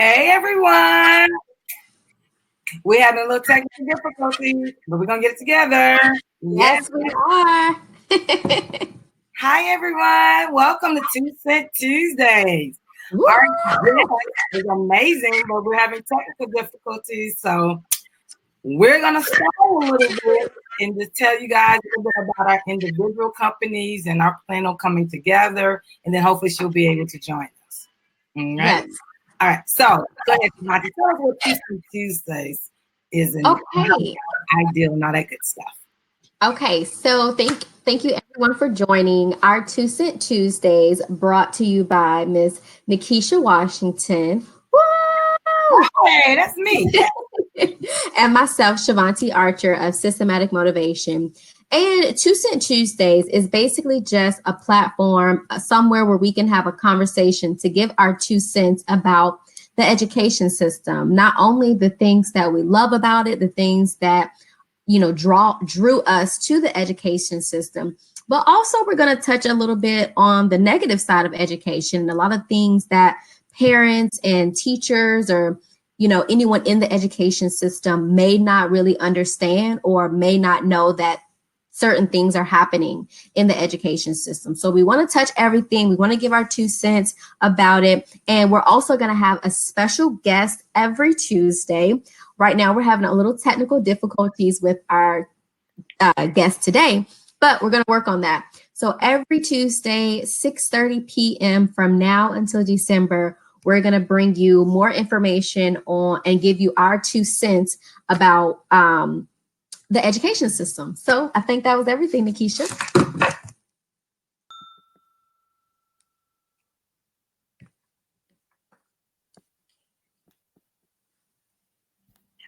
Hey everyone! We're having a little technical difficulty, but we're gonna get it together. Yes, we are. Hi everyone! Welcome to 2 Cent Tuesdays. Our guest is amazing, but we're having technical difficulties, so we're gonna start a little bit and just tell you guys a little bit about our individual companies and our plan on coming together, and then hopefully she'll be able to join us. All right. Yes. All right, so go ahead, Monty. Tell us what 2 Cent Tuesdays is and ideal and all that good stuff. Okay, so thank you everyone for joining our 2 Cent Tuesdays, brought to you by Miss Nakeisha Washington. Woo! Hey, that's me. And myself, Shavonti Archer of Systematic Motivation. And 2 Cent Tuesdays is basically just a platform, somewhere where we can have a conversation to give our 2 cents about the education system. Not only the things that we love about it, the things that drew us to the education system, but also we're going to touch a little bit on the negative side of education, a lot of things that parents and teachers or anyone in the education system may not really understand or may not know that certain things are happening in the education system. So we want to touch everything. We want to give our 2 cents about it. And we're also going to have a special guest every Tuesday. Right now, we're having a little technical difficulties with our guest today, but we're going to work on that. So every Tuesday, 6:30 p.m. from now until December, we're going to bring you more information on and give you our 2 cents about the education system. So I think that was everything, Nakeisha.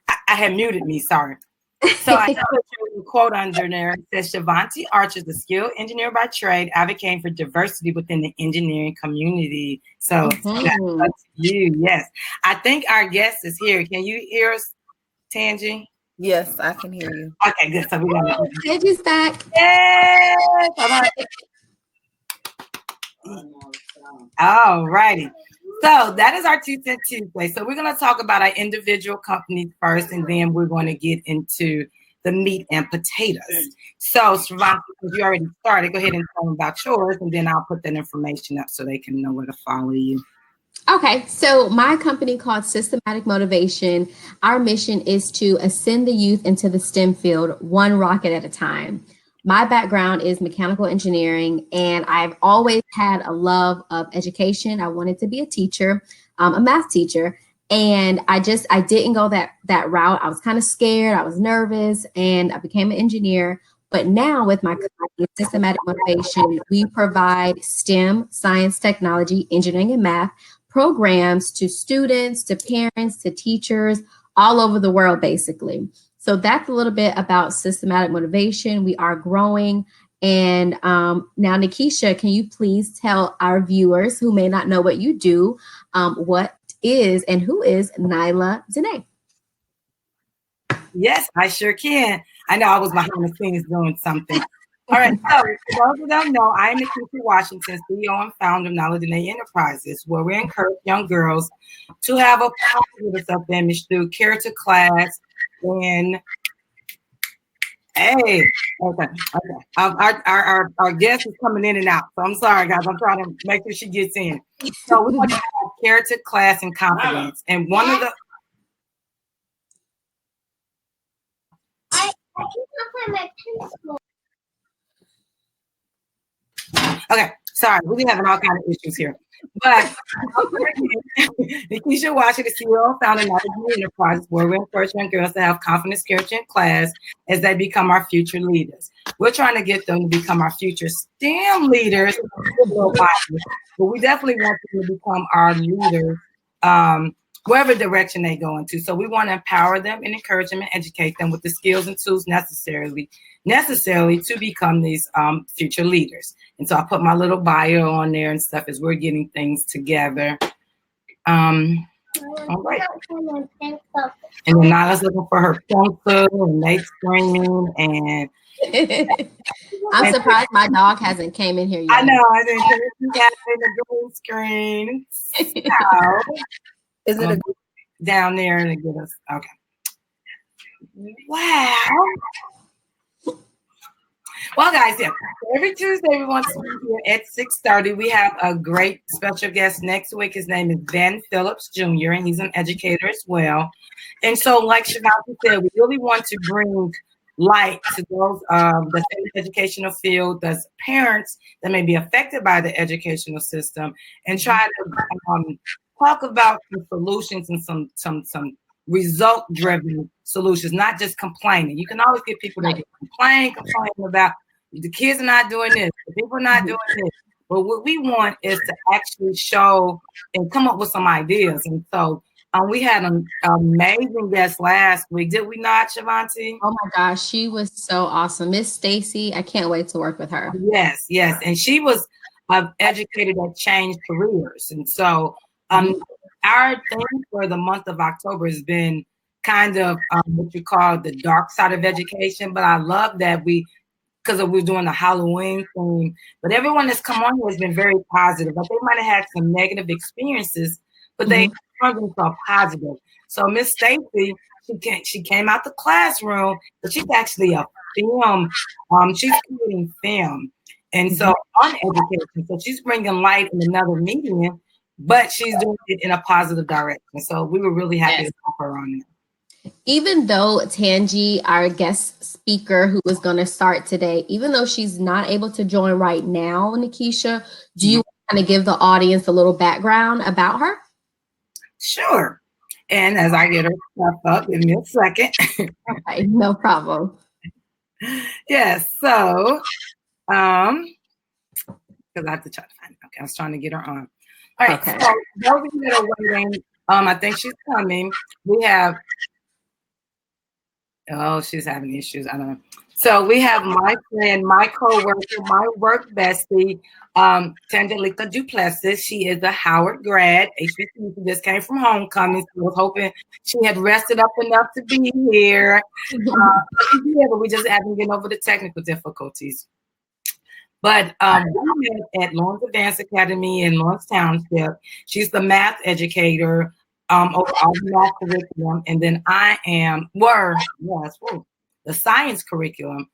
I had muted me, sorry. So I put your quote under there. It says, Shavonti Archer is a skilled engineer by trade, advocating for diversity within the engineering community. So that's up to you. Yes. I think our guest is here. Can you hear us, Tangi? Yes, I can hear you. Okay, good. So we're gonna Tangi's back. Yes. All righty. So that is our 2 Cent Tuesday. So we're going to talk about our individual companies first, and then we're going to get into the meat and potatoes. So, Shavonti, because you already started, go ahead and tell them about yours, and then I'll put that information up so they can know where to follow you. Okay, so my company called Systematic Motivation, our mission is to ascend the youth into the STEM field, one rocket at a time. My background is mechanical engineering, and I've always had a love of education. I wanted to be a teacher, a math teacher, and I didn't go that route. I was kind of scared. I was nervous, and I became an engineer. But now with my company, Systematic Motivation, we provide STEM, science, technology, engineering, and math programs to students, to parents, to teachers all over the world, basically. So that's a little bit about Systematic Motivation. We are growing. And now, Nakeisha, can you please tell our viewers who may not know what you do, what is and who is Nyla Dene? Yes, I sure can. I know I was behind the scenes doing something. All right, so for those who don't know, I'm Nakeisha Washington, CEO and founder of Nyla Dene Enterprises, where we encourage young girls to have a positive self-image through character class. And okay. Our guest is coming in and out, so I'm sorry, guys. I'm trying to make sure she gets in. So we're going to have character, class, and confidence. And one of the okay, sorry, we're having all kinds of issues here. But Nakeisha Washington, CEO and founder of Nyla Dene Enterprises, where we encourage young girls to have confidence, character, and class as they become our future leaders. We're trying to get them to become our future STEM leaders, but we definitely want them to become our leaders, wherever direction they go into. So we want to empower them and encourage them and educate them with the skills and tools necessarily to become these future leaders. And so I put my little bio on there and stuff as we're getting things together. All right. And then Nyla's looking for her pencil, and Nate's screaming, and I'm surprised my dog hasn't came in here yet. I know. I think she's having the green screen. So, Is it down there and get us? Okay. Wow. Well, guys, yeah. Every Tuesday we want to be here at 6:30. We have a great special guest next week. His name is Ben Phillips Jr., and he's an educator as well. And so, like Shavonti said, we really want to bring light to those that's in the educational field, that's parents that may be affected by the educational system, and try to talk about the solutions and some result-driven solutions, not just complaining. You can always get people that can complain about the kids are not doing this, the people are not doing this. But what we want is to actually show and come up with some ideas. And so we had an amazing guest last week, did we not, Shavonti? Oh my gosh, she was so awesome. Miss Stacy, I can't wait to work with her. Yes. And she was educated that changed careers. And so our theme for the month of October has been kind of what you call the dark side of education. But I love that because we're doing the Halloween theme, but everyone that's come on here has been very positive. But they might have had some negative experiences, but they turned themselves positive. So Miss Stacy, she came out the classroom, but she's actually a film. She's creating film, and so on education. So she's bringing light in another medium, but she's doing it in a positive direction. So we were really happy to have her on there. Even though Tangi, our guest speaker who was going to start today, even though she's not able to join right now, Nakeisha, do you want to give the audience a little background about her? Sure. And as I get her stuff up, give me a second. Okay, no problem. Yes. So, because I have to try to find it. Okay, I was trying to get her on. All right. Okay. So those of you that are waiting, I think she's coming. We have. Oh, she's having issues. I don't know. So we have my friend, my co-worker, my work bestie, Tangelica Duplessis. She is a Howard grad. HBCU. She just came from homecoming. So I was hoping she had rested up enough to be here. But we just haven't been over the technical difficulties. But we met at Lawrence Advanced Academy in Lawrence Township. She's the math educator over all the math curriculum, and then I the science curriculum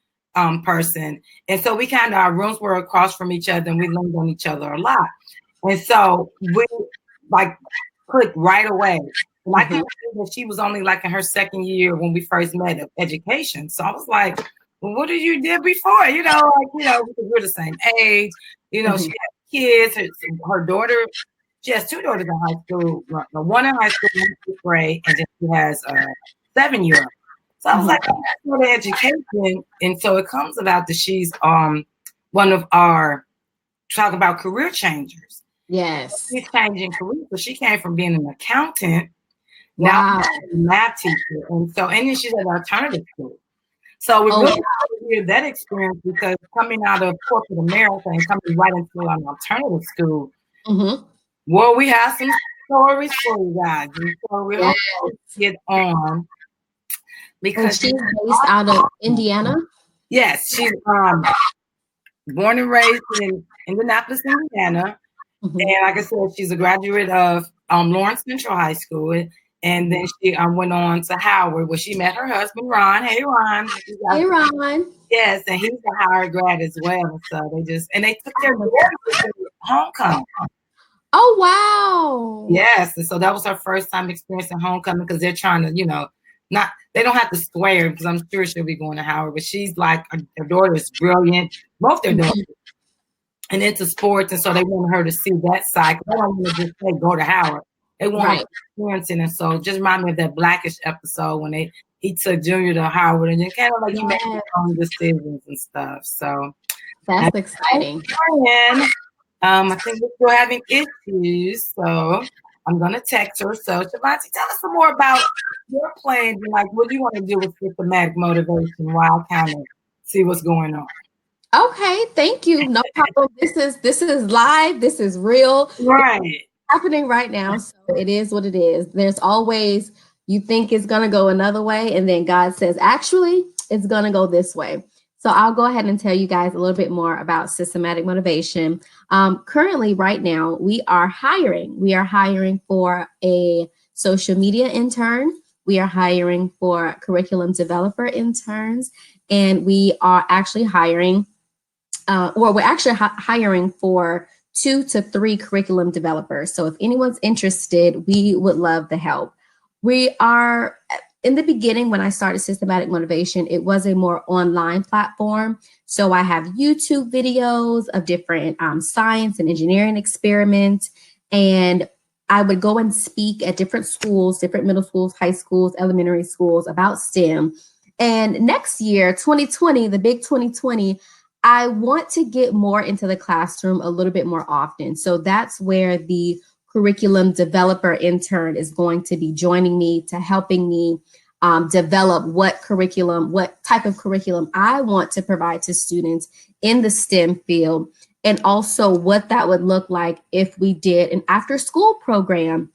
person. And so we kind of, our rooms were across from each other, and we leaned on each other a lot. And so we clicked right away. And I can see that she was only like in her second year when we first met of education. So I was like, well, what did you do before? Because we're the same age. She had kids. Her daughter. She has two daughters in high school, one in high school, one in 5th grade, and then she has a 7-year-old. So I was like, that's for the education. And so it comes about that she's one of our talk about career changers. Yes. She's changing careers. So she came from being an accountant, now she's a math teacher. And then she's at alternative school. So we really hear that experience because coming out of corporate America and coming right into an alternative school, well, we have some stories for you guys. And so we're going to get on. Because she's based out of Indiana? Yes, she's born and raised in Indianapolis, Indiana. And like I said, she's a graduate of Lawrence Central High School. And then she went on to Howard, where she met her husband, Ron. Hey, Ron. Hey, Ron. Yes, and he's a Howard grad as well. So they took their homecoming. Oh, wow. Yes. And so that was her first time experiencing homecoming because they're trying to, they don't have to swear because I'm sure she'll be going to Howard, but she's like, her daughter is brilliant. Both their daughters and into sports. And so they want her to see that side. They don't want to just say, go to Howard. They want to experience it. And so just remind me of that Blackish episode when he took Junior to Howard and then kind of like he made his own decisions and stuff. So that's exciting. I think we're still having issues, so I'm gonna text her. So Shavonti, tell us some more about your plans and like what you want to do with systematic motivation while I kind of see what's going on. Okay, thank you. No problem. This is live. This is real. Right. It's happening right now. So it is what it is. There's always, you think it's gonna go another way, and then God says, actually, it's gonna go this way. So I'll go ahead and tell you guys a little bit more about systematic motivation. Currently, right now, we are hiring. We are hiring for a social media intern. We are hiring for curriculum developer interns, and we are actually hiring, hiring for 2 to 3 curriculum developers. So if anyone's interested, we would love the help. We are in the beginning, when I started Systematic Motivation, it was a more online platform. So I have YouTube videos of different science and engineering experiments, and I would go and speak at different schools, different middle schools, high schools, elementary schools about STEM. And next year, 2020, the big 2020, I want to get more into the classroom a little bit more often. So that's where the curriculum developer intern is going to be joining me, to helping me develop what type of curriculum I want to provide to students in the STEM field, and also what that would look like if we did an after school program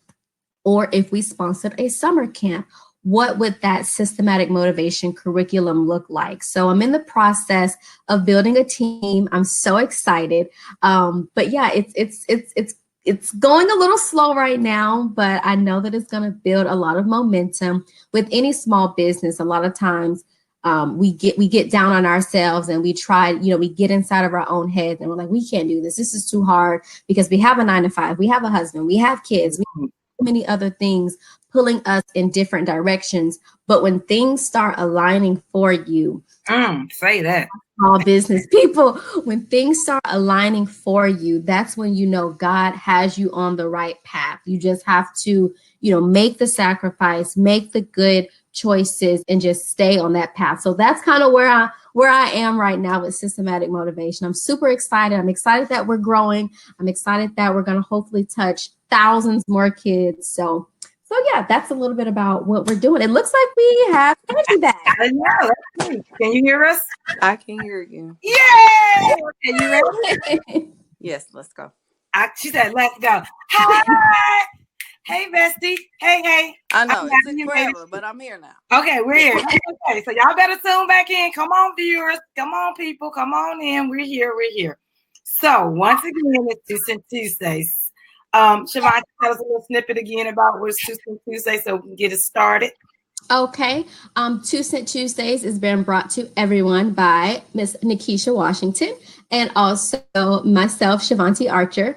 or if we sponsored a summer camp. What would that systematic motivation curriculum look like? So I'm in the process of building a team. I'm so excited. But yeah, it's going a little slow right now, but I know that it's going to build a lot of momentum. With any small business, a lot of times we get down on ourselves and we try, we get inside of our own heads and we're like, we can't do this. This is too hard because we have a 9-to-5, we have a husband, we have kids, we have so many other things pulling us in different directions. But when things start aligning for you, say that. Small business people, when things start aligning for you, that's when you know God has you on the right path. You just have to, make the sacrifice, make the good choices, and just stay on that path. So that's kind of where I am right now with Systematic Motivation. I'm super excited. I'm excited that we're growing. I'm excited that we're going to hopefully touch thousands more kids. So yeah, that's a little bit about what we're doing. It looks like we have Angie back. I know. Can you hear us? I can hear you. Yay! Okay, you ready? Yes, let's go. She said, let's go. Hi. Hey, bestie. Hey. I know, it took forever, but I'm here now. Okay, we're here. Okay, so y'all better tune back in. Come on, viewers. Come on, people. Come on in. We're here. So, once again, it's Two Cent Tuesdays. Shavonti, tell us a little snippet again about what's Two Cent Tuesday so we can get it started. Okay. 2 Cent Tuesdays is being brought to everyone by Miss Nakeisha Washington and also myself, Shavonti Archer.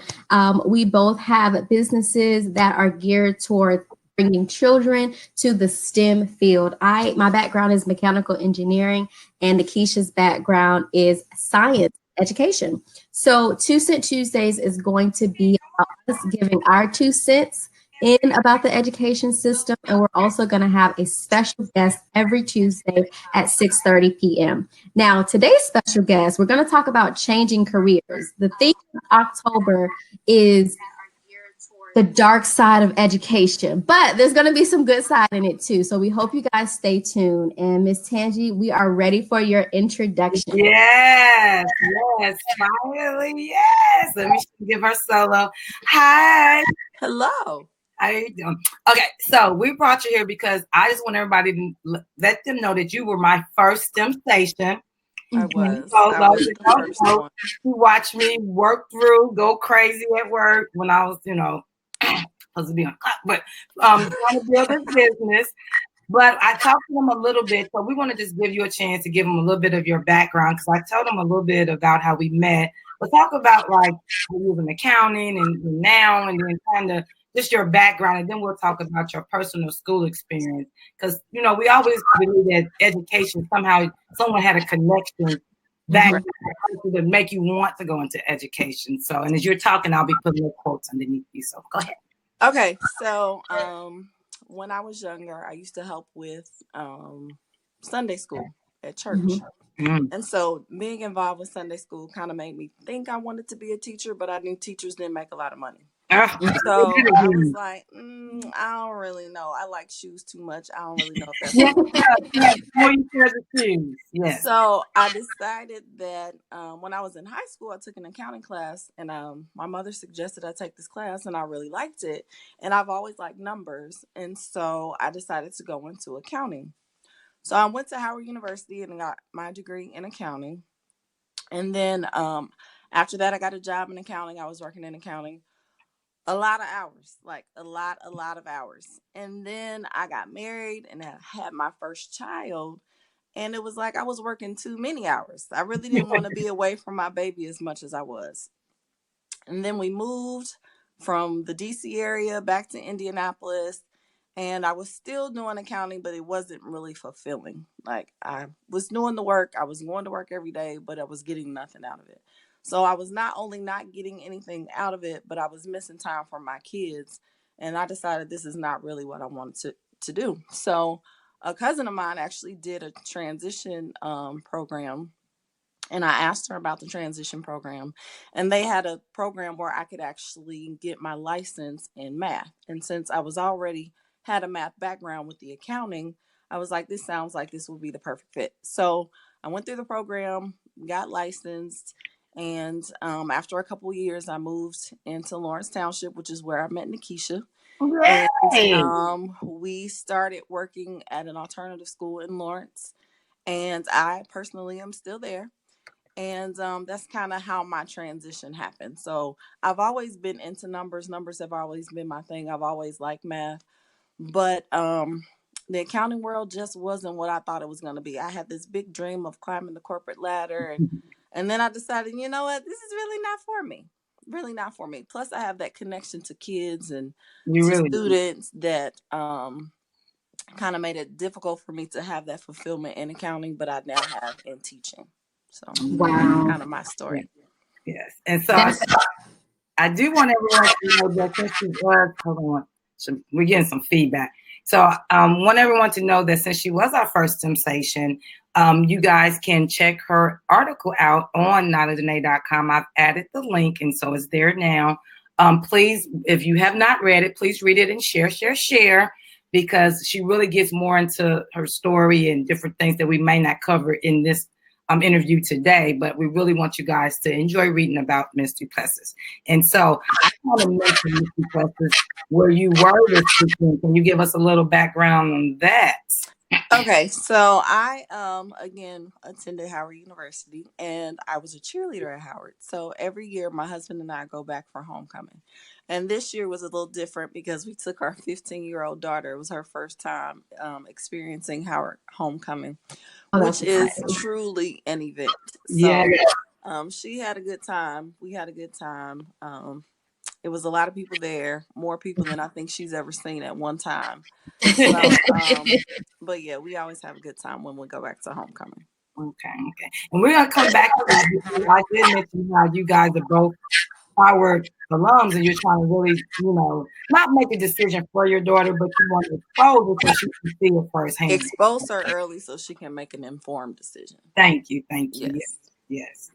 We both have businesses that are geared towards bringing children to the STEM field. My background is mechanical engineering, and Nakeisha's background is science education. So 2 Cent Tuesdays is going to be about us giving our 2 cents in about the education system, and we're also going to have a special guest every Tuesday at 6:30 p.m. Now, today's special guest, we're going to talk about changing careers. The theme of October is the dark side of education, but there's going to be some good side in it too. So we hope you guys stay tuned. And Miss Tangi, we are ready for your introduction. Yes, finally, yes. Let me give her solo. Hi. Hello. How you doing? Okay, so we brought you here because I just want everybody to let them know that you were my first STEMsation. I was. I was the first one. You watched me work through, go crazy at work when I was, supposed to be on clock, but trying to build a business. But I talked to them a little bit, so we want to just give you a chance to give them a little bit of your background because I told them a little bit about how we met. But talk about like you was in accounting and now, and then kind of just your background, and then we'll talk about your personal school experience. Because we always believe that education somehow someone had a connection back to make you want to go into education. So, and as you're talking, I'll be putting little quotes underneath you. So go ahead. Okay, so when I was younger, I used to help with Sunday school at church. And so being involved with Sunday school kind of made me think I wanted to be a teacher, but I knew teachers didn't make a lot of money. So I was like, I don't really know. I like shoes too much. I don't really know if that's Yes. So I decided that when I was in high school, I took an accounting class, and my mother suggested I take this class, and I really liked it. And I've always liked numbers. And so I decided to go into accounting. So I went to Howard University and got my degree in accounting. And then after that, I got a job in accounting. I was working in accounting A lot of hours, like a lot of hours. And then I got married and I had my first child. And it was like I was working too many hours. I really didn't want to be away from my baby as much as I was. And then we moved from the DC area back to Indianapolis. And I was still doing accounting, but it wasn't really fulfilling. Like I was doing the work, I was going to work every day, but I was getting nothing out of it. So I was not only not getting anything out of it, but I was missing time for my kids. And I decided this is not really what I wanted to do. So a cousin of mine actually did a transition program, and I asked her about the transition program, and they had a program where I could actually get my license in math. And since I was already had a math background with the accounting, I was like, this sounds like this would be the perfect fit. So I went through the program, got licensed, and after a couple of years, I moved into Lawrence Township, which is where I met Nakeisha. Right. And we started working at an alternative school in Lawrence, and I personally am still there. And that's kind of how my transition happened. So I've always been into numbers. Numbers have always been my thing. I've always liked math, but the accounting world just wasn't what I thought it was going to be. I had this big dream of climbing the corporate ladder, and then I decided, you know what, this is really not for me. Really not for me. Plus, I have that connection to kids and to students that kind of made it difficult for me to have that fulfillment in accounting, but I now have in teaching. So Wow. kind of my story. Yes. And so I do want everyone to know that since she was, hold on, so we're getting some feedback. So want everyone to know that since she was our first STEMsation, you guys can check her article out on notadene.com. I've added the link, and so it's there now. Please, if you have not read it, please read it and share, because she really gets more into her story and different things that we may not cover in this interview today, but we really want you guys to enjoy reading about Miss Duplessis. And so I want to mention Miss Duplessis, where you were this weekend. Can you give us a little background on that? Okay, so I again attended Howard University, and I was a cheerleader at Howard. So every year my husband and I go back for homecoming. And this year was a little different because we took our 15-year-old daughter. It was her first time experiencing Howard homecoming, which is truly an event. So she had a good time. We had a good time. It was a lot of people there, more people than I think she's ever seen at one time. So, but yeah, we always have a good time when we go back to homecoming. Okay. And we're gonna come back to this. I did mention how you guys are both Howard alums, and you're trying to really, not make a decision for your daughter, but you want to expose it so she can see it firsthand. Expose her early so she can make an informed decision. Thank you. Yes.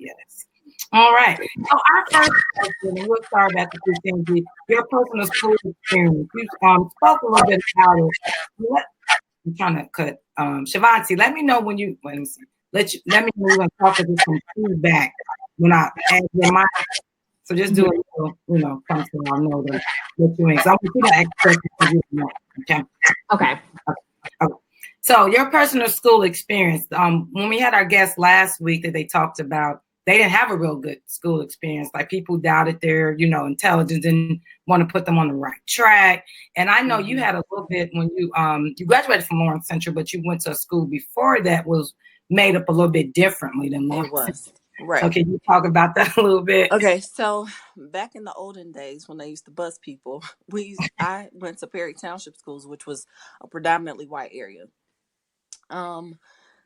All right. So our first question, and we'll start back to Cindy, your personal school experience. You spoke a little bit about it. I'm trying to cut. Shavonti, let me know when you let me know when talk about some feedback when I add your mic. So just do a little, something I'll know that you're in. So I want you to ask questions. Okay. So your personal school experience. When we had our guest last week that they talked about, they didn't have a real good school experience. Like people doubted their, intelligence, and want to put them on the right track. And I know you had a little bit when you graduated from Lawrence Central, but you went to a school before that was made up a little bit differently than Lawrence. It was. Right. So can you talk about that a little bit? Okay, so back in the olden days when they used to bus people, I went to Perry Township schools, which was a predominantly white area.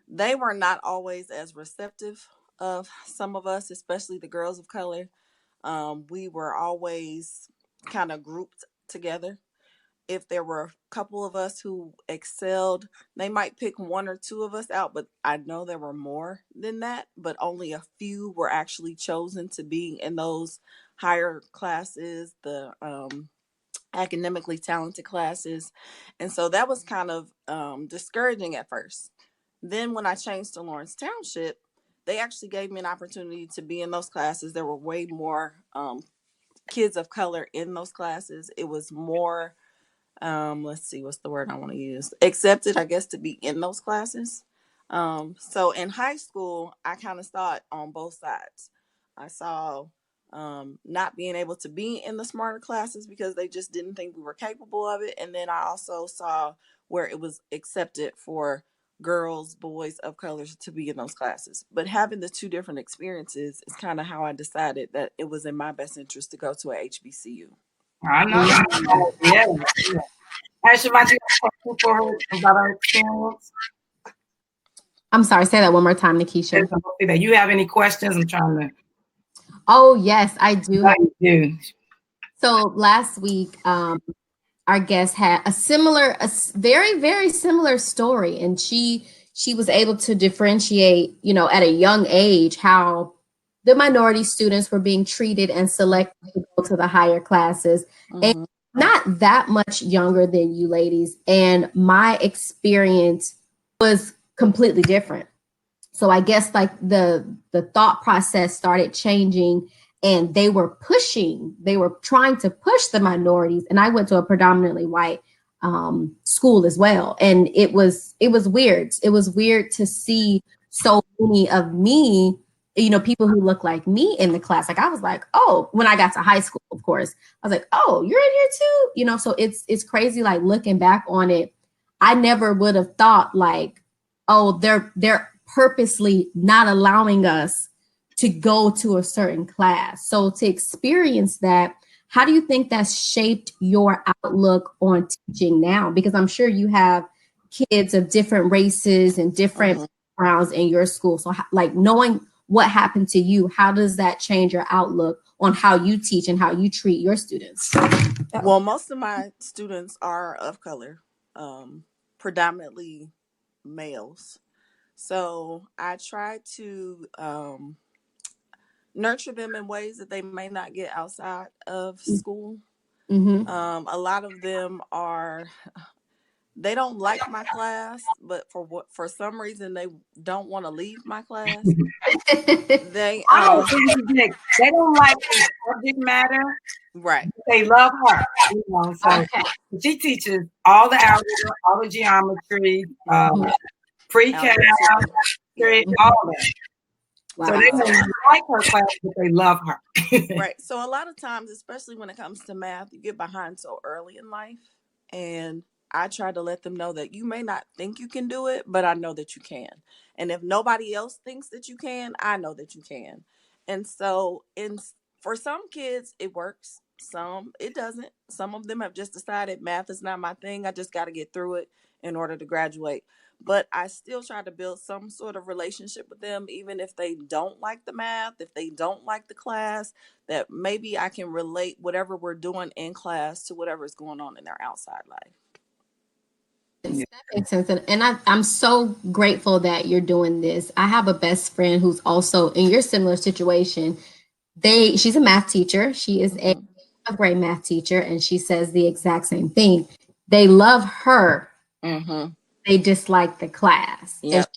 They were not always as receptive of some of us, especially the girls of color. We were always kind of grouped together. If there were a couple of us who excelled, they might pick one or two of us out, but I know there were more than that, but only a few were actually chosen to be in those higher classes, the academically talented classes. And so that was kind of discouraging at first. Then when I changed to Lawrence Township, they actually gave me an opportunity to be in those classes. There were way more kids of color in those classes. It was more, let's see, what's the word I want to use? Accepted, I guess, to be in those classes. So in high school, I kind of saw it on both sides. I saw not being able to be in the smarter classes because they just didn't think we were capable of it. And then I also saw where it was accepted for girls, boys of colors to be in those classes. But having the two different experiences is kind of how I decided that it was in my best interest to go to a HBCU. I know. Yeah. Hey, Shavonti, you have a question for her about her experience? I'm sorry, say that one more time, Nakeisha. You have any questions? I'm trying to. Oh, yes, I do. You do. So last week, our guest had a very, very similar story. And she was able to differentiate, at a young age, how the minority students were being treated and selected to go to the higher classes. And not that much younger than you ladies. And my experience was completely different. So I guess like the thought process started changing, and they were trying to push the minorities. And I went to a predominantly white school as well. And it was weird. It was weird to see so many of me, people who look like me in the class. Like I was like, oh, when I got to high school, of course, I was like, oh, you're in here too. So it's crazy. Like looking back on it, I never would have thought like, oh, they're purposely not allowing us to go to a certain class. So to experience that, how do you think that's shaped your outlook on teaching now? Because I'm sure you have kids of different races and different backgrounds in your school. So like knowing what happened to you, how does that change your outlook on how you teach and how you treat your students? Well, most of my students are of color, predominantly males. So I try to nurture them in ways that they may not get outside of school. A lot of them they don't like my class, but for some reason they don't want to leave my class. They don't like the subject matter, right? They love her, So she teaches all the algebra, all the geometry, pre-Cal, all of it. Wow. So they don't like her class, but they love her. Right. So a lot of times, especially when it comes to math, you get behind so early in life, and I try to let them know that you may not think you can do it, but I know that you can. And if nobody else thinks that you can, I know that you can. And so for some kids, it works. Some it doesn't. Some of them have just decided math is not my thing. I just got to get through it in order to graduate. But I still try to build some sort of relationship with them, even if they don't like the math, if they don't like the class, that maybe I can relate whatever we're doing in class to whatever is going on in their outside life. That makes sense. And I'm so grateful that you're doing this. I have a best friend who's also in your similar situation. She's a math teacher. She is a great math teacher, and she says the exact same thing. They love her. They dislike the class. Yep.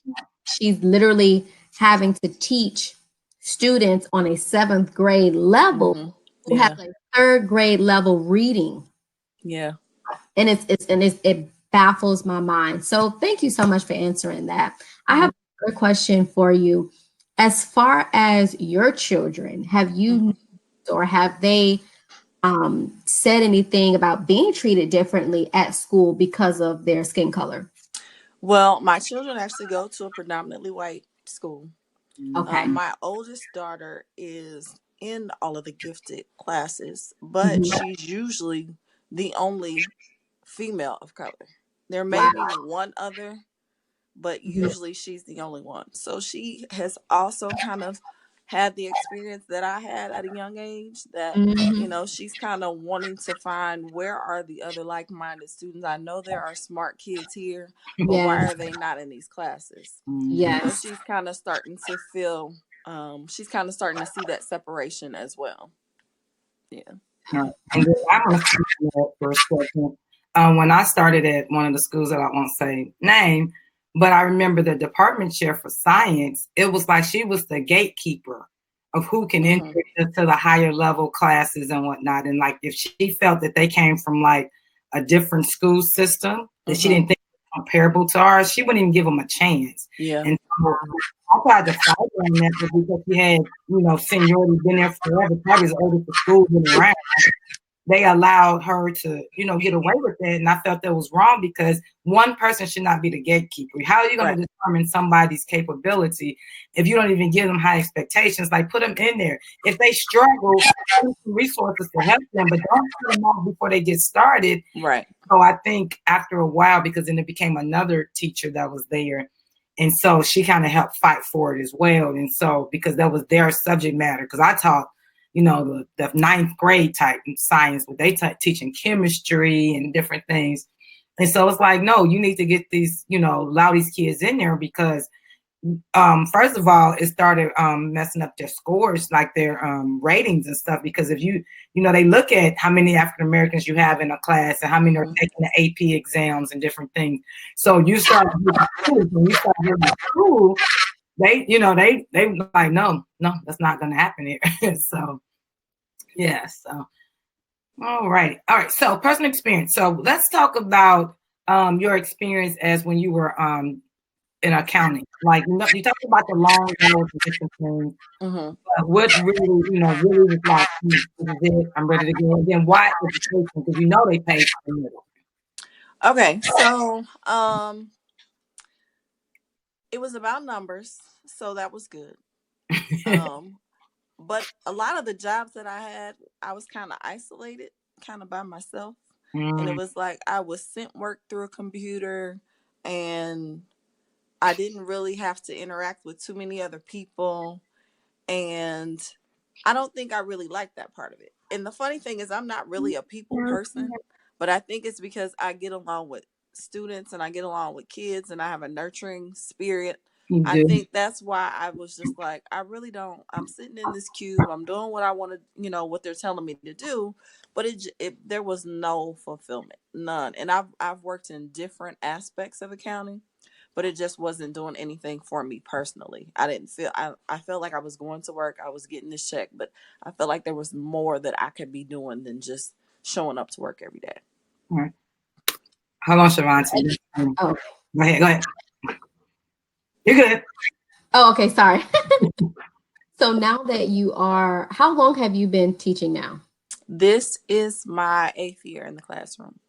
She's literally having to teach students on a 7th grade level who have like 3rd grade level reading. Yeah. And it baffles my mind. So thank you so much for answering that. I have a question for you. As far as your children, have you or have they said anything about being treated differently at school because of their skin color? Well, my children actually go to a predominantly white school. Okay. My oldest daughter is in all of the gifted classes, but she's usually the only female of color. There may be one other, but usually she's the only one. So she has also kind of had the experience that I had at a young age, that she's kind of wanting to find, where are the other like-minded students? I know there are smart kids here, but why are they not in these classes? So she's kind of starting to feel she's kind of starting to see that separation as well. Yeah. And I'm going to speak to that for a second. When I started at one of the schools that I won't say name, but I remember the department chair for science, it was like she was the gatekeeper of who can enter to the higher level classes and whatnot. And like if she felt that they came from like a different school system, that she didn't think comparable to ours, she wouldn't even give them a chance. Yeah. And so I tried to fight her on that because she had, seniority, been there forever, probably as old as the school been around. They allowed her to, get away with it. And I felt that was wrong because one person should not be the gatekeeper. How are you going to determine somebody's capability if you don't even give them high expectations? Like, put them in there. If they struggle, some resources to help them, but don't put them off before they get started. Right. So I think after a while, because then it became another teacher that was there. And so she kind of helped fight for it as well. And so, because that was their subject matter, because I taught the ninth grade type science, but they teaching chemistry and different things. And so it's like, no, you need to get these, allow these kids in there because, first of all, it started messing up their scores, like their ratings and stuff. Because if they look at how many African Americans you have in a class and how many are taking the AP exams and different things. So you start when you start getting school, they like, no, that's not going to happen here. So, yeah. So, all right. So, personal experience. So, let's talk about your experience as when you were in accounting. Like, you talked about the long hours and different things. What really, really was like, this is it, I'm ready to go. And then why education? Because they pay for the middle. Okay. So, it was about numbers, so that was good. But a lot of the jobs that I had, I was kind of isolated, kind of by myself. And it was like I was sent work through a computer and I didn't really have to interact with too many other people. And I don't think I really liked that part of it. And the funny thing is I'm not really a people person, but I think it's because I get along with students and I get along with kids and I have a nurturing spirit. I think that's why I was just like, I really don't. I'm sitting in this cube. I'm doing what I want to, what they're telling me to do. But there was no fulfillment, none. And I've worked in different aspects of accounting, but it just wasn't doing anything for me personally. I didn't feel, I felt like I was going to work. I was getting this check, but I felt like there was more that I could be doing than just showing up to work every day. All right. Hold on, Shavonti. Go ahead. You're good. Oh, okay. Sorry. So now that how long have you been teaching now? This is my 8th year in the classroom.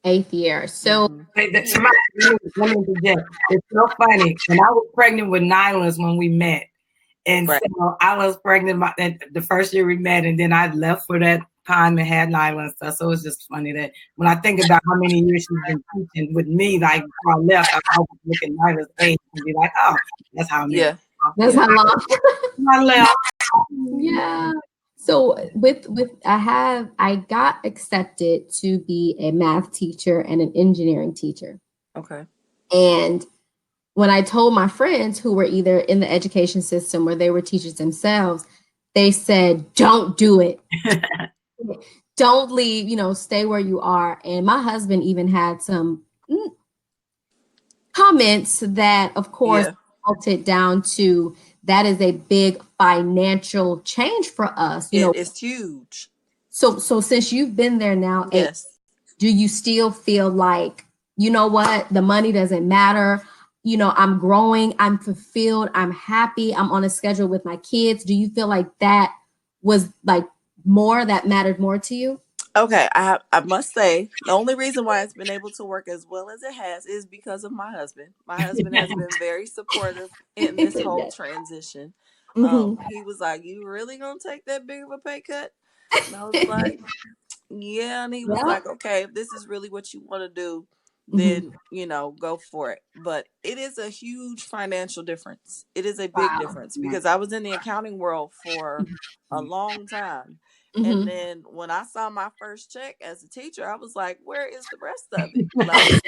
8th year. So let me interject. It's so funny. And I was pregnant with Nyla's when we met. And so I was pregnant the first year we met, and then I left for that time and had Nyla and stuff. So it's just funny that when I think about how many years she's been teaching with me, like before I left, I always look at Nyla's age and be like, oh, that's how many. Yeah. That's how long. I left. Yeah. So I got accepted to be a math teacher and an engineering teacher. Okay. And when I told my friends who were either in the education system or they were teachers themselves, they said, don't do it. Don't leave, stay where you are. And my husband even had some comments that, of course, melted down to that is a big financial change for us. It's huge. So since you've been there now, yes, do you still feel like, you know what, the money doesn't matter? I'm growing, I'm fulfilled, I'm happy, I'm on a schedule with my kids. Do you feel like that was like that mattered more to you? Okay, I must say the only reason why it's been able to work as well as it has is because of my husband. My husband has been very supportive in this whole transition. He was like, "You really gonna take that big of a pay cut?" And I was like, "Yeah." And he was like, "Okay, if this is really what you want to do, then go for it." But it is a huge financial difference. It is a big difference because I was in the accounting world for a long time. And then when I saw my first check as a teacher, I was like, where is the rest of it? Like,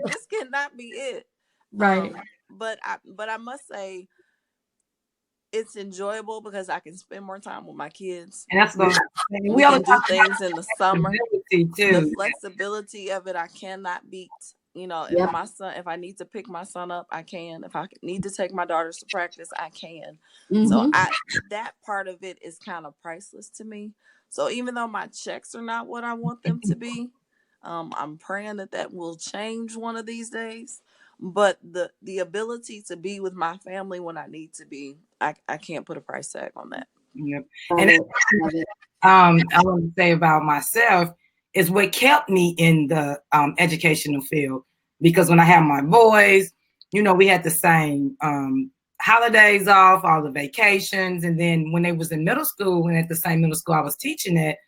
this cannot be it. Right. But I must say it's enjoyable because I can spend more time with my kids. And that's what we can do things in the summer. The flexibility of it, I cannot beat. If I need to pick my son up, I can. If I need to take my daughters to practice, I can. So that part of it is kind of priceless to me. So even though my checks are not what I want them to be, I'm praying that will change one of these days. But the ability to be with my family when I need to be, I can't put a price tag on that. Yep. And I want to say about myself is what kept me in the educational field, because when I had my boys, we had the same holidays off, all the vacations, and then when they was in middle school and at the same middle school I was teaching at,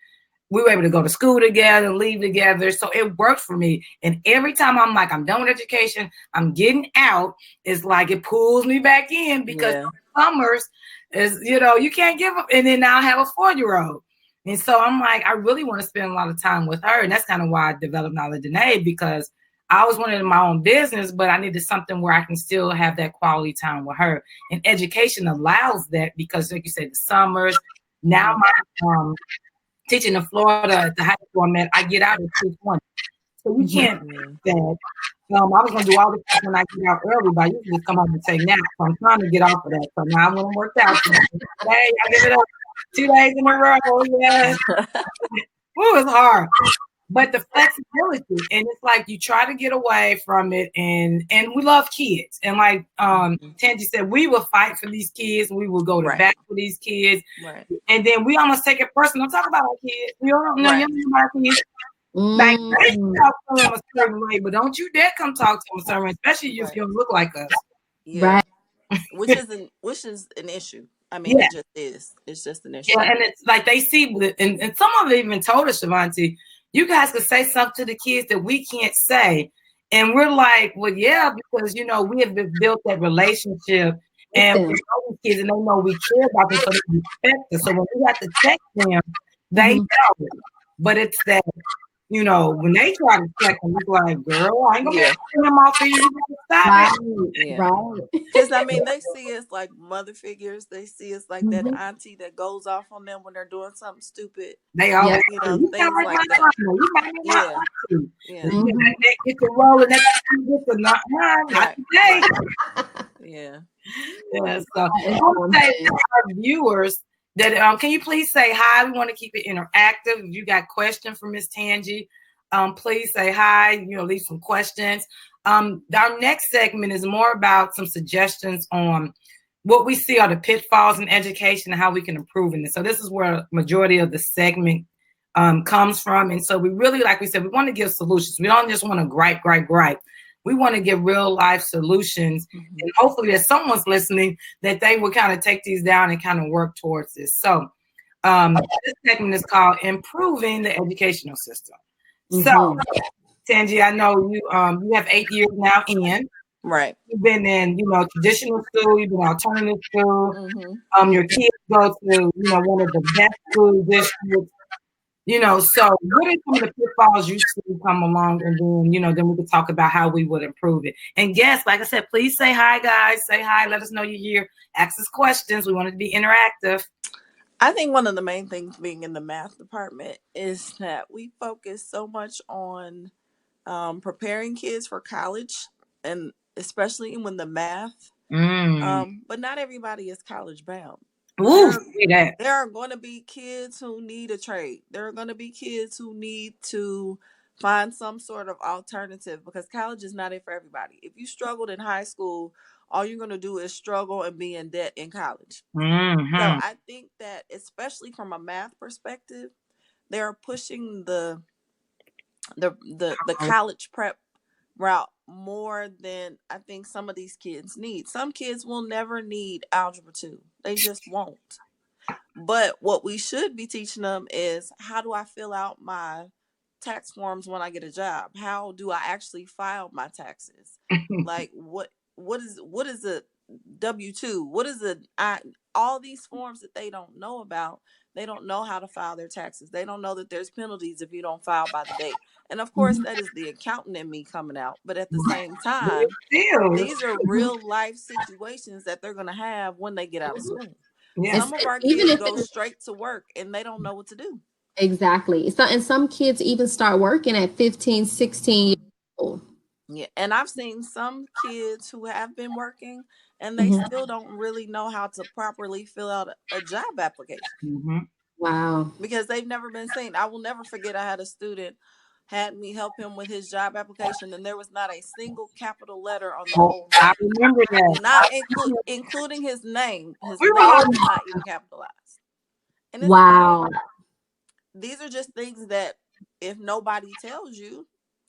we were able to go to school together, leave together. So it worked for me. And every time I'm like, I'm done with education, I'm getting out, it's like it pulls me back in, because summers is, you can't give up. And then now I have a 4-year-old. And so I'm like, I really want to spend a lot of time with her. And that's kind of why I developed Knowledge and Aid, because I always wanted my own business, but I needed something where I can still have that quality time with her. And education allows that, because like you said, the summers, now my teaching in Florida at the high school I'm at, I get out at 2:20. So you can't do that. I was going to do all this stuff when I get out early, but I usually just come home and take naps. So I'm trying to get off of that. So now I'm going to work out. Today, I give it up 2 days in a row. Yeah. It's hard. But the flexibility, and it's like you try to get away from it, and we love kids. And like Tangi said, we will fight for these kids. We will go to bat for these kids. Right. And then we almost take it personal. Don't talk about our kids. We don't know about our kids. Like, they talk to them a certain way, but don't you dare come talk to them a certain way, especially if you don't look like us. Yeah. Right. Which is an issue. I mean, it just is. It's just an issue. Yeah, and it's like they see, and some of them even told us, Shavonti, you guys could say something to the kids that we can't say. And we're like, well, yeah, because, we have built that relationship, and we know these kids, and they know we care about them, so they respect us. So when we have to text them, they know it. But it's that, when they try to check them, it's like, girl, I ain't gonna be able to get them off of you. You gotta stop it. Right. Because I mean, they see us like mother figures. They see us like that auntie that goes off on them when they're doing something stupid. They always, things like that. Get the roll and not today. Yeah. So I want to say to our viewers that can you please say hi? We want to keep it interactive. If you got questions for Miss Tangi, please say hi. Leave some questions. Our next segment is more about some suggestions on what we see are the pitfalls in education and how we can improve in this. So this is where majority of the segment comes from. And so we really, like we said, we want to give solutions. We don't just want to gripe. We want to give real life solutions. And hopefully that someone's listening, that they will kind of take these down and kind of work towards this. So this segment is called Improving the Educational System. So Tangi, I know you have 8 years now in. Right. You've been in, traditional school, you've been alternative school. Your kids go to, one of the best school districts. So what are some of the pitfalls you see come along, and then, then we could talk about how we would improve it. And guests, like I said, please say hi, guys. Say hi. Let us know you're here. Ask us questions. We want it to be interactive. I think one of the main things being in the math department is that we focus so much on preparing kids for college, and especially when the math. But not everybody is college bound. There are going to be kids who need a trade. There are going to be kids who need to find some sort of alternative, because college is not it for everybody. If you struggled in high school, all you're going to do is struggle and be in debt in college. So I think that, especially from a math perspective, they're pushing the college prep route more than I think some of these kids need. Some kids will never need algebra 2. They just won't. But what we should be teaching them is, how do I fill out my tax forms when I get a job? How do I actually file my taxes? Like what is a W-2? What is all these forms that they don't know about? They don't know how to file their taxes. They don't know that there's penalties if you don't file by the date. And of course, that is the accountant in me coming out. But at the same time, these are real life situations that they're going to have when they get out of school. Some of our kids go straight to work and they don't know what to do. Exactly. So, and some kids even start working at 15, 16 years old. Yeah. And I've seen some kids who have been working and they still don't really know how to properly fill out a job application. Wow. Because they've never been seen. I will never forget, I had a student had me help him with his job application, and there was not a single capital letter on the Oh, whole I thing. remember that. Not including his name. His We were name like, was not even capitalized. And it's Wow. like, these are just things that if nobody tells you,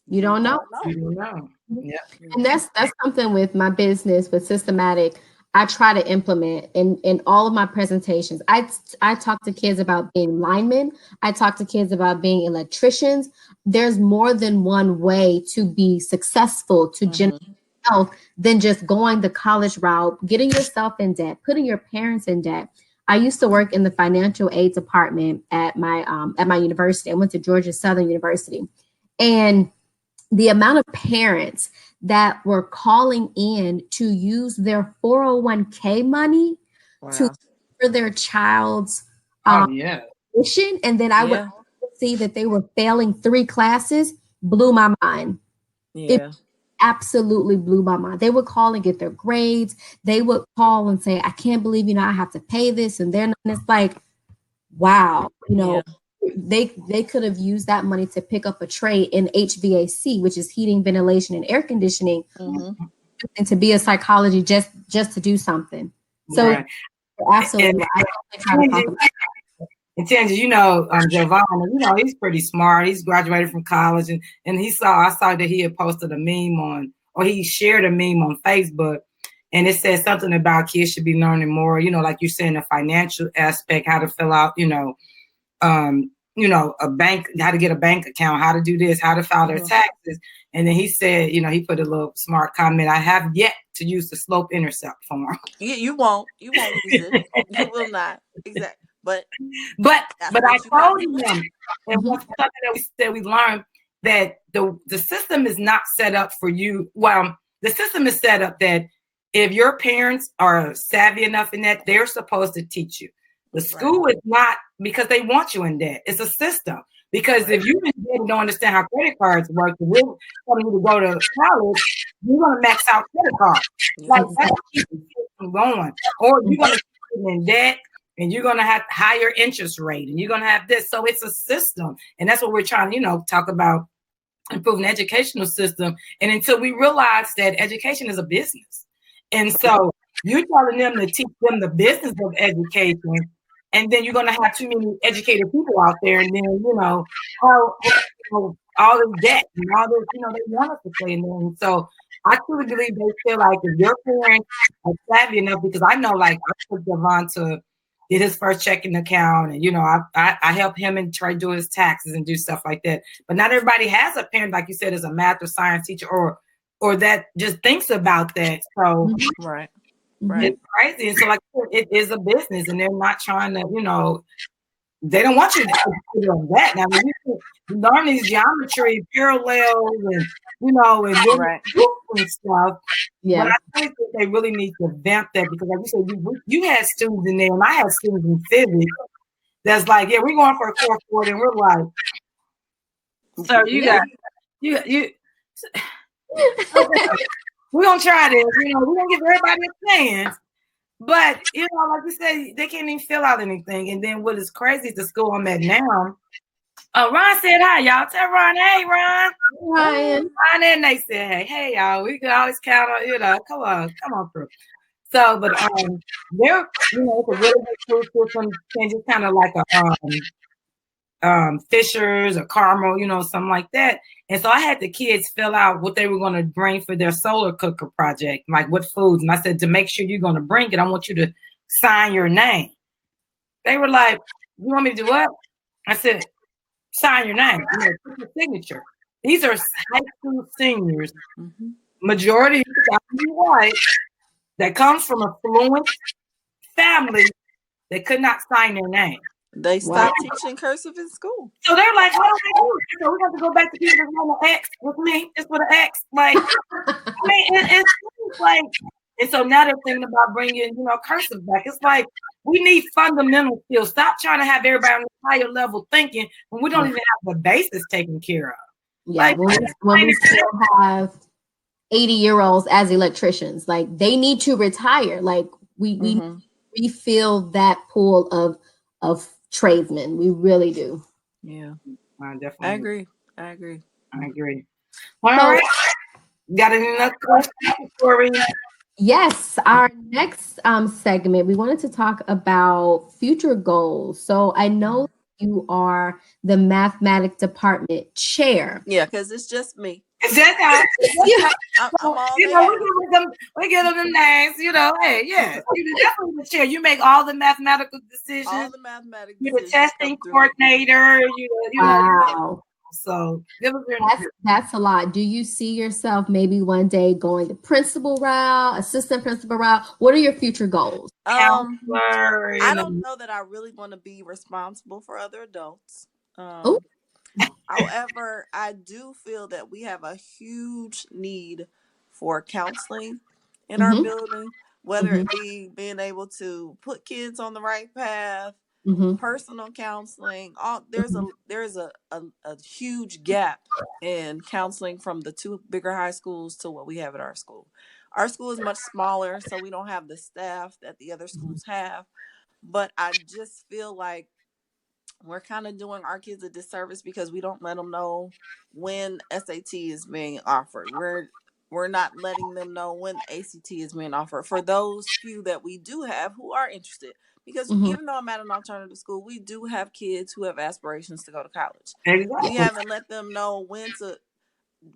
You don't know. you don't know. Yeah. And that's something with my business with Systematic. I try to implement in all of my presentations. I talk to kids about being linemen. I talk to kids about being electricians. There's more than one way to be successful, to generate wealth than just going the college route, getting yourself in debt, putting your parents in debt. I used to work in the financial aid department at my university. I went to Georgia Southern University, and the amount of parents that were calling in to use their 401k money to for their child's Yeah. tuition, and then I would see that they were failing 3 classes, blew my mind. It absolutely blew my mind. They would call and get their grades. They would call and say, I can't believe, I have to pay this. And then it's like, wow, they could have used that money to pick up a trade in HVAC, which is heating, ventilation, and air conditioning, and to be a psychology just to do something. So absolutely, I try to talk about that. And Tangi, Javon, he's pretty smart. He's graduated from college, and I saw that he had posted a meme or he shared a meme on Facebook, and it said something about kids should be learning more, like you're saying, the financial aspect, how to fill out, a bank, how to get a bank account, how to do this, how to file their taxes. And then he said, he put a little smart comment, I have yet to use the slope intercept form. You won't use it. You will not. Exactly. But I told him, and one something that we said we learned, that the system is not set up for you. Well, the system is set up that if your parents are savvy enough in that, they're supposed to teach you. The school is not, because they want you in debt. It's a system. Because if you don't understand how credit cards work, we're telling you to go to college, you're going to max out credit cards. Like, that's keep the system going. Or you're going to keep in debt, and you're going to have higher interest rate, and you're going to have this. So it's a system. And that's what we're trying to, talk about, improving the educational system. And until we realize that education is a business. And so you're telling them to teach them the business of education, and then you're going to have too many educated people out there, and then, all this debt and all this, they want us to play in there. And so I truly believe they feel like if your parents are savvy enough, because I know, like, I took Devon to get his first checking account, and, I help him and try to do his taxes and do stuff like that. But not everybody has a parent, like you said, as a math or science teacher or that just thinks about that. So right. It's crazy. And so, like, it is a business, and they're not trying to, they don't want you to do that. Now, when you learn these geometry, parallels, and, and stuff. Yeah. But I think that they really need to vamp that, because, like you said, you had students in there, and I had students in physics that's like, yeah, we're going for a core 40, and we're like, so you we're gonna try this, we're gonna give everybody a chance. But like you said, they can't even fill out anything. And then what is crazy, the school I'm at now, Ron said hi, y'all. Tell Ron, hey, Ron. Ryan. Ron and they said, hey, y'all. We can always count on, come on through. So, but they're, it's a really good school system, and just kind of like a Fisher's or Carmel, something like that. And so I had the kids fill out what they were going to bring for their solar cooker project, like what foods. And I said, to make sure you're going to bring it, I want you to sign your name. They were like, you want me to do what? I said, sign your name, put your signature. These are high school seniors, majority white, that comes from a fluent family that could not sign their name. They stopped teaching cursive in school. So they're like, what do I do? So we have to go back to people that have an X with me, just with an X. Like, it's like, and so now they're thinking about bringing, cursive back. It's like, we need fundamental skills. Stop trying to have everybody on a higher level thinking when we don't even have the basis taken care of. Yeah, like, when we still have 80-year-olds as electricians, like, they need to retire. Like, we feel that pool of tradesmen. We really do. Yeah, definitely. I agree. I agree. All right. Got another question before we? Yes, our next segment, we wanted to talk about future goals. So I know you are the mathematics department chair. Yeah, because it's just me. Is that how? I'm all You they know, have. we give them the names. You know, hey, yeah, you definitely the chair. You make all the mathematical decisions. All the mathematics You're the decisions testing come through me. coordinator. You know. Wow. So give us your That's a lot. Do you see yourself maybe one day going the principal route, assistant principal route? What are your future goals? counselor. I don't know that I really want to be responsible for other adults. Oh, However, I do feel that we have a huge need for counseling in our building, whether it be being able to put kids on the right path, personal counseling. There's a huge gap in counseling from the two bigger high schools to what we have at our school. Our school is much smaller, so we don't have the staff that the other schools have. But I just feel like we're kind of doing our kids a disservice because we don't let them know when SAT is being offered. We're not letting them know when ACT is being offered for those few that we do have who are interested. Because even though I'm at an alternative school, we do have kids who have aspirations to go to college. Exactly. We haven't let them know when to.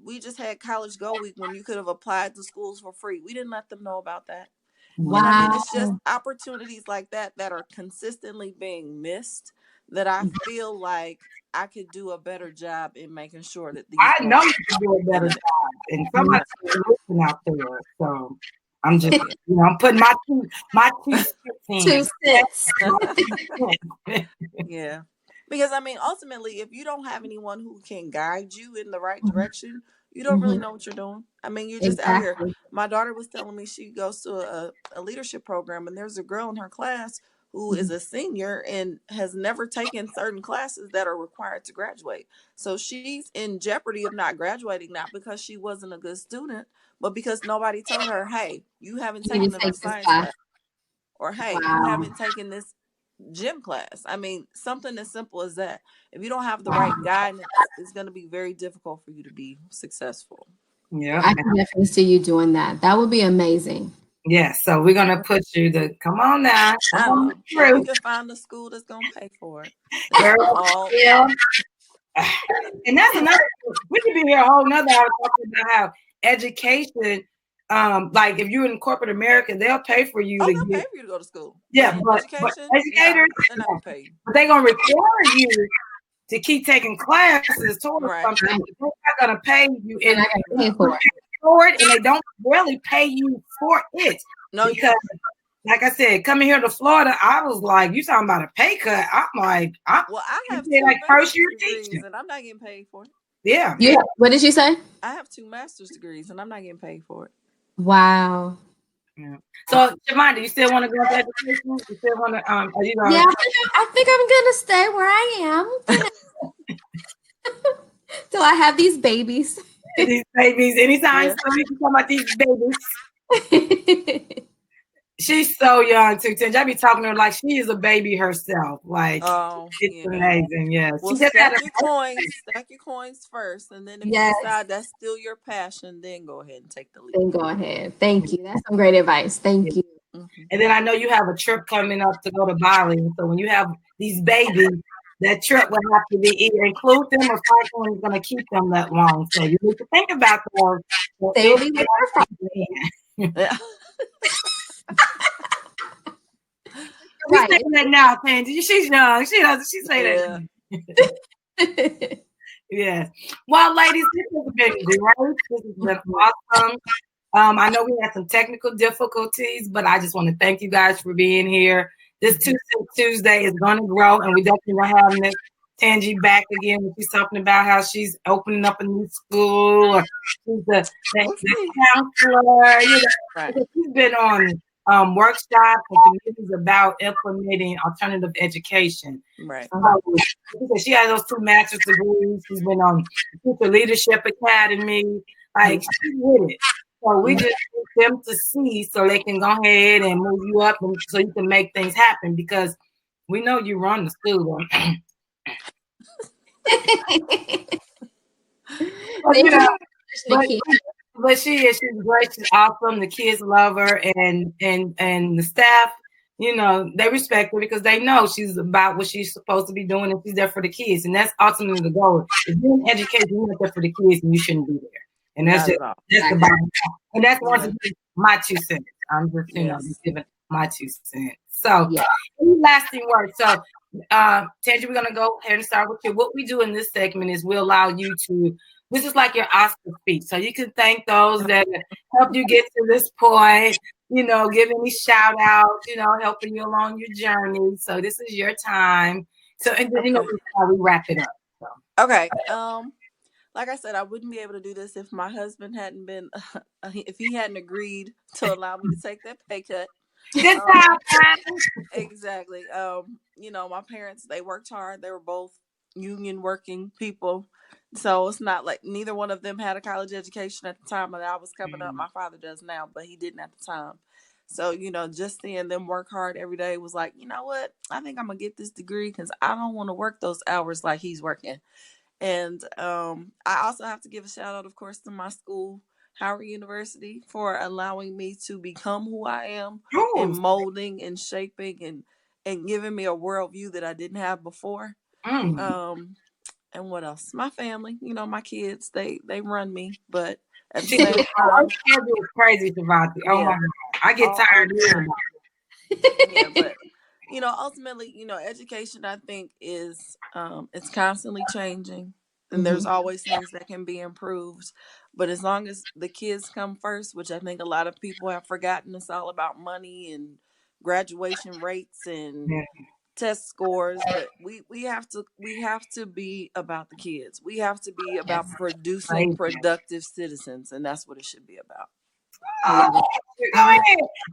We just had College Go Week when you could have applied to schools for free. We didn't let them know about that. wow. And I mean, it's just opportunities like that that are consistently being missed that I feel like I could do a better job in making sure that these. I know you can do a better job, and somebody's listening out there. So I'm just, I'm putting my two cents in. Yeah. Because I mean, ultimately, if you don't have anyone who can guide you in the right direction, you don't really know what you're doing. I mean, you're just out here. My daughter was telling me she goes to a leadership program, and there's a girl in her class who is a senior and has never taken certain classes that are required to graduate. So she's in jeopardy of not graduating, not because she wasn't a good student, but because nobody told her, hey, you haven't taken enough science class. Or, hey, you haven't taken this gym class. I mean, something as simple as that. If you don't have the right guidance, it's going to be very difficult for you to be successful. Yeah, I can definitely see you doing that. That would be amazing. Yeah, so we're gonna put you to come on now. I know. If you can find a school that's gonna pay for it. Yeah. And that's another thing. We could be here a whole nother hour talking about how education, like if you're in corporate America, they'll pay for you they'll pay for you to go to school. Yeah, but educators, they're not gonna pay you. But they're gonna require you to keep taking classes towards something. They're not gonna pay you and pay for it, and they don't really pay you for it. No, because like I said, coming here to Florida, I was like, you talking about a pay cut? I'm like, I have two like first year degrees teaching, and I'm not getting paid for it. Yeah. What did you say? I have 2 master's degrees and I'm not getting paid for it. Wow. Yeah. So, Shavonti, you still want to go into education? You still want to? Are you going? Yeah, I think I'm gonna stay where I am. Till I have these babies. These babies, anytime soon, you can talk about these babies. She's so young too. I be talking to her like she is a baby herself. Like, it's amazing. Yeah. Well, stack your coins first, and then if you decide that's still your passion, then go ahead and take the leap. Then go ahead. Thank you. That's some great advice. Thank you. And then I know you have a trip coming up to go to Bali. So when you have these babies, that trip will have to be either include them or find someone who's going to keep them that long. So you need to think about those. They will be there for We say that now, Tangy. She's young. She say that. Yes. Well, ladies, this has been great. This has been awesome. I know we had some technical difficulties, but I just want to thank you guys for being here. This Tuesday is going to grow, and we definitely will have Miss Tangy back again. She's talking about how she's opening up a new school, or she's the counselor. She's been on workshops and committees about implementing alternative education. Right. She has those 2 master's degrees. She's been on Future Leadership Academy. Like, she's with it. So we just need them to see so they can go ahead and move you up and so you can make things happen because we know you run the school. But, you know, but, but she's great. She's awesome. The kids love her, and the staff, you know, they respect her because they know she's about what she's supposed to be doing, and she's there for the kids, and that's ultimately the goal. If you're in education, you're not there for the kids, and you shouldn't be there. And that's just that's the bottom line. And that's once again my 2 cents. I'm just just giving my 2 cents. So any lasting words. So Tangie, we're gonna go ahead and start with you. What we do in this segment is we allow you to, this is like your Oscar speech. So you can thank those that helped you get to this point, you know, give any shout outs, you know, helping you along your journey. So this is your time. So and then, you know, how we wrap it up. So. Okay. Like I said, I wouldn't be able to do this if my husband hadn't been, if he hadn't agreed to allow me to take that pay cut. Exactly. You know, my parents, they worked hard. They were both union working people. So it's not like neither one of them had a college education at the time that I was coming up. My father does now, but he didn't at the time. So, you know, just seeing them work hard every day was like, you know what? I think I'm going to get this degree because I don't want to work those hours like he's working. And I also have to give a shout out, of course, to my school, Howard University, for allowing me to become who I am and molding and shaping and giving me a worldview that I didn't have before. And what else? My family, you know, my kids, they run me, but at the same time, it's crazy, Shavonti. Oh my God, I get tired of hearing it. But you know, ultimately, you know, education, I think, is it's constantly changing, and there's always things that can be improved. But as long as the kids come first, which I think a lot of people have forgotten, it's all about money and graduation rates and test scores. But we have to be about the kids. We have to be about producing productive citizens, and that's what it should be about. Go ahead.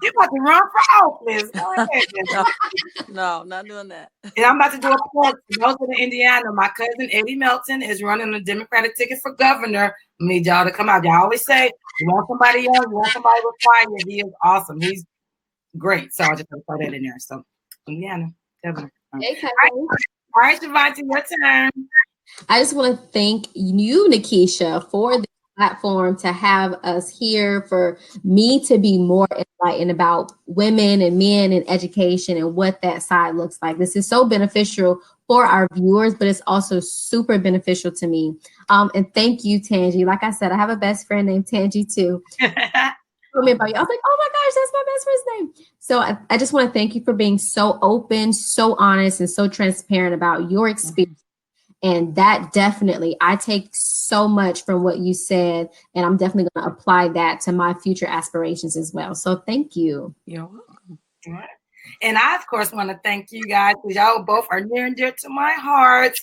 You're about to run for office. Go ahead. No, not doing that. And I'm about to do a plug for those in Indiana. My cousin Eddie Melton is running a Democratic ticket for governor. I need y'all to come out. Y'all always say you want somebody young, you want somebody with fire. He is awesome. He's great. So I just want to throw that in there. So Indiana, governor. All right, Shavonti, your turn. I just want to thank you, Nakeisha, for the platform to have us here, for me to be more enlightened about women and men in education and what that side looks like. This is so beneficial for our viewers, but it's also super beneficial to me. And thank you, Tangie. Like I said, I have a best friend named Tangie too. I was like, oh my gosh, that's my best friend's name. So I just want to thank you for being so open, so honest, and so transparent about your experience. And that definitely, I take so much from what you said, and I'm definitely going to apply that to my future aspirations as well. So thank you. You're welcome. All right. And I, of course, want to thank you guys because y'all both are near and dear to my heart.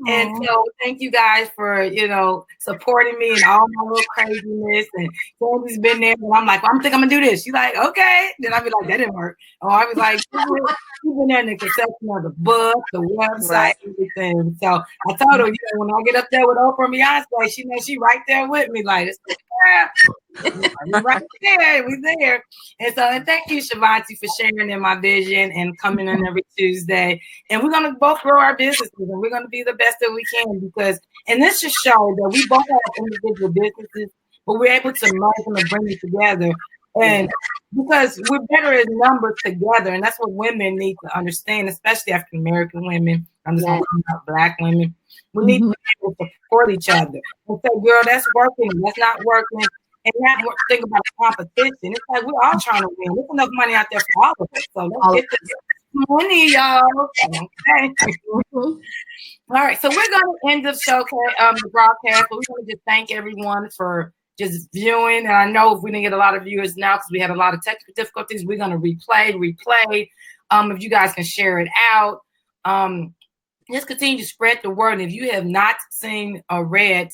And so thank you guys for, you know, supporting me and all my little craziness. And Sandy's been there, and I'm like, well, I think I'm going to do this. She's like, okay. Then I'll be like, that didn't work. Or I was like, you've been there in the conception of the book, the website, everything. So I told her, you know, when I get up there with Oprah and Beyonce, she knows she right there with me. Like, we're right there. We're there. And so, and thank you, Shavonti, for sharing in my vision and coming in every Tuesday. And we're going to both grow our businesses, and we're going to be the best that we can because, and this just shows that we both have individual businesses, but we're able to merge them and bring it together. And because we're better as numbers together, and that's what women need to understand, especially African American women. I'm just talking about Black women. We need to be able to support each other and say, girl, that's working, that's not working. And not think about competition. It's like we're all trying to win. There's enough money out there for all of us. So let's get this money, y'all. Okay. All right. So we're going to end the show, the broadcast. But we're going to just thank everyone for just viewing. And I know if we didn't get a lot of viewers now because we had a lot of technical difficulties, we're going to replay. If you guys can share it out. Just continue to spread the word. And if you have not seen or read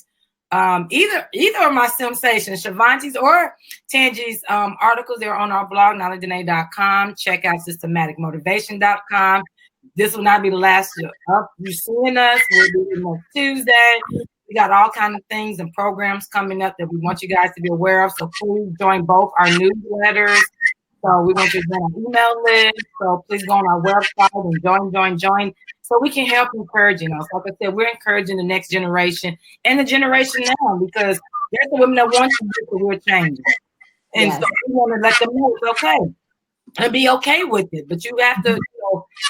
either of my STEMsation, Shavonti's or Tangie's articles, they're on our blog, knowledgeandA.com. Check out systematicmotivation.com. This will not be the last you're seeing us. We'll be next Tuesday. We got all kinds of things and programs coming up that we want you guys to be aware of. So please join both our newsletters. So we want you to join our email list. So please go on our website and join. so we can help encourage, So like I said, we're encouraging the next generation and the generation now, because there's the women that want to do the real change. And so we want to let them know it's okay and be okay with it. But you have to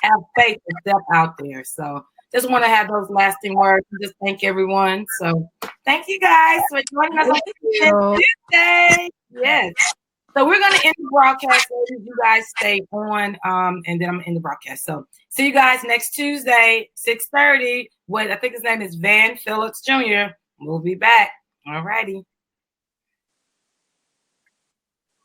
have faith and step out there. So just want to have those lasting words and just thank everyone. So thank you guys for joining us on Tuesday. Yes. So we're going to end the broadcast. Ladies. You guys stay on, and then I'm in the broadcast. So see you guys next Tuesday, 6:30. I think his name is Van Phillips Jr. We'll be back. All righty.